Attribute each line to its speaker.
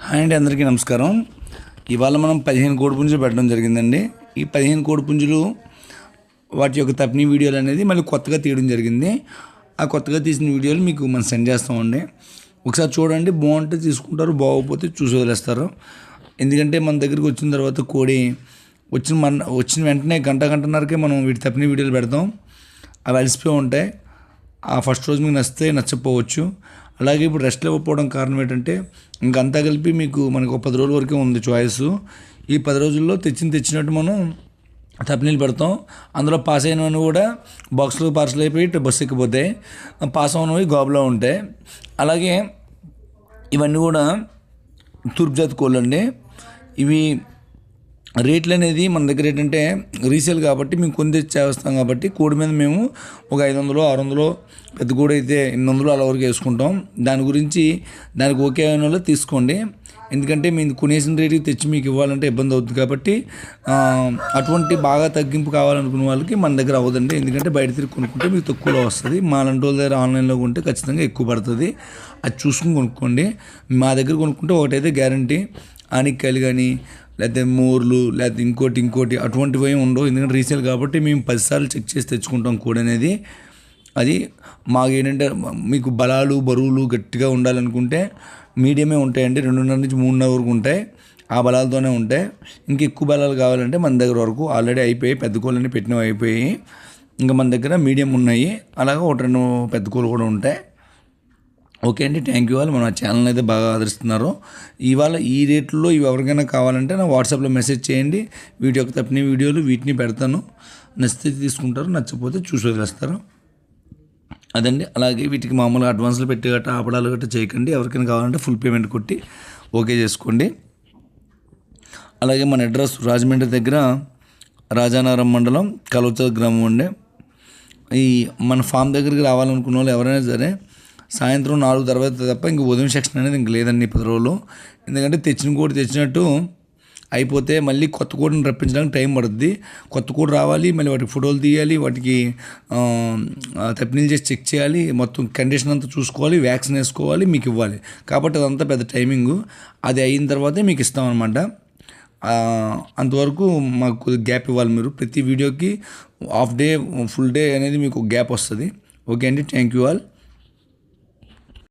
Speaker 1: Hi అండి, అందరికీ నమస్కారం. ఇవాళ మనం 15 కోడిపుంజులు పెట్టడం జరిగిందండి. ఈ 15 కోడిపుంజులు వాటి యొక్క తప్ని వీడియోలు అనేది మళ్ళీ కొత్తగా తీయడం జరిగింది. ఆ కొత్తగా తీసిన వీడియోలు మీకు మనం సెండ్ చేస్తామండి. ఒకసారి చూడండి, బాగుంటే తీసుకుంటారు, బాగోకపోతే చూసి వదిలేస్తారు. ఎందుకంటే మన దగ్గరికి వచ్చిన తర్వాత కోడి వచ్చిన వెంటనే గంటన్నరకే మనం వీటి తప్ని వీడియోలు పెడతాం. అవి అలసిపోయి ఉంటాయి. ఆ ఫస్ట్ రోజు మీకు నచ్చితే నచ్చకపోవచ్చు. అలాగే ఇప్పుడు రెస్ట్ ఇవ్వకపోవడం కారణం ఏంటంటే ఇంకంతా కలిపి మనకు 10 రోజుల వరకే ఉంది చాయిస్. ఈ 10 రోజుల్లో తెచ్చినట్టు మనం తప్నీళ్ళు పెడతాం. అందులో పాస్ అయినవన్నీ కూడా బాక్స్లో పార్సల్ అయిపోయి బస్సు ఎక్కిపోతాయి. పాస్ అయినవి గాబులో ఉంటాయి. అలాగే ఇవన్నీ కూడా తూర్పు జాతి కోళ్ళు అండి. ఇవి రేట్లు అనేది మన దగ్గర ఏంటంటే రీసేల్ కాబట్టి మేము కొని తెచ్చి చేస్తాం కాబట్టి కోడి మీద మేము ఒక 500 600 పెద్ద కోడి అయితే 800 అలా వరకు వేసుకుంటాం. దానికి ఓకే అయిన వాళ్ళు తీసుకోండి. ఎందుకంటే మేము కొనేసిన రేటుకి తెచ్చి మీకు ఇవ్వాలంటే ఇబ్బంది అవుతుంది కాబట్టి అటువంటి బాగా తగ్గింపు కావాలనుకున్న వాళ్ళకి మన దగ్గర అవ్వదండి. ఎందుకంటే బయట తిరిగి కొనుక్కుంటే మీకు తక్కువలో వస్తుంది. మా లాంటి వాళ్ళ దగ్గర ఆన్లైన్లో కొంటే ఖచ్చితంగా ఎక్కువ పడుతుంది. అది చూసుకుని కొనుక్కోండి. మా దగ్గర కొనుక్కుంటే ఒకటైతే గ్యారంటీ, ఆనిక్కాయలు కానీ లేకపోతే మోర్లు లేకపోతే ఇంకోటి అటువంటివి ఉండవు. ఎందుకంటే రీసేల్ కాబట్టి మేము 10 సార్లు చెక్ చేసి తెచ్చుకుంటాం కోడి అనేది. అది మాకు ఏంటంటే మీకు బలాలు బరువులు గట్టిగా ఉండాలనుకుంటే మీడియమే ఉంటాయండి. 2.5 నుంచి 3.5 వరకు ఉంటాయి. ఆ బలాలతోనే ఉంటాయి. ఇంకా ఎక్కువ బలాలు కావాలంటే మన దగ్గర వరకు ఆల్రెడీ అయిపోయాయి. పెద్ద కోళ్ళని పెట్టినవి అయిపోయాయి. ఇంకా మన దగ్గర మీడియం ఉన్నాయి. అలాగే 1-2 పెద్ద కోళ్ళు కూడా ఉంటాయి. ఓకే అండి, థ్యాంక్ యూ. మన ఛానల్ అయితే బాగా ఆదరిస్తున్నారు. ఇవాళ ఈ రేట్లో ఇవి ఎవరికైనా కావాలంటే నా వాట్సాప్లో మెసేజ్ చేయండి. వీటి యొక్క తప్పిన వీడియోలు వీటిని పెడతాను. నచ్చితే తీసుకుంటారు, నచ్చకపోతే చూసి వదిలేస్తారు. అదండి. అలాగే వీటికి మామూలుగా అడ్వాన్స్లు పెట్టి గట్రా ఆపడాలు గట్రా చేయకండి. ఎవరికైనా కావాలంటే ఫుల్ పేమెంట్ కొట్టి ఓకే చేసుకోండి. అలాగే మన అడ్రస్ రాజమండ్రి దగ్గర రాజానగరం మండలం కలవచల గ్రామం అండి. మన ఫామ్ దగ్గరికి రావాలనుకున్న వాళ్ళు ఎవరైనా సరే సాయంత్రం 4 తర్వాత తప్ప ఇంక ఉదయం సెక్షన్ అనేది ఇంక లేదండి 10 రోజులు. ఎందుకంటే తెచ్చిన కోడి తెచ్చినట్టు అయిపోతే మళ్ళీ కొత్త కోడిని రప్పించడానికి టైం పడుతుంది. కొత్త కోడి రావాలి, మళ్ళీ వాటికి ఫోటోలు తీయాలి, వాటికి తప్పినీళ్ళు చేసి చెక్ చేయాలి, మొత్తం కండిషన్ అంతా చూసుకోవాలి, వ్యాక్సిన్ వేసుకోవాలి, మీకు ఇవ్వాలి. కాబట్టి అదంతా పెద్ద టైమింగు. అది అయిన తర్వాతే మీకు ఇస్తామన్నమాట. అంతవరకు మాకు కొద్దిగా గ్యాప్ ఇవ్వాలి. మీరు ప్రతి వీడియోకి హాఫ్ డే ఫుల్ డే అనేది మీకు గ్యాప్ వస్తుంది. ఓకే అండి, థ్యాంక్ యూ ఆల్.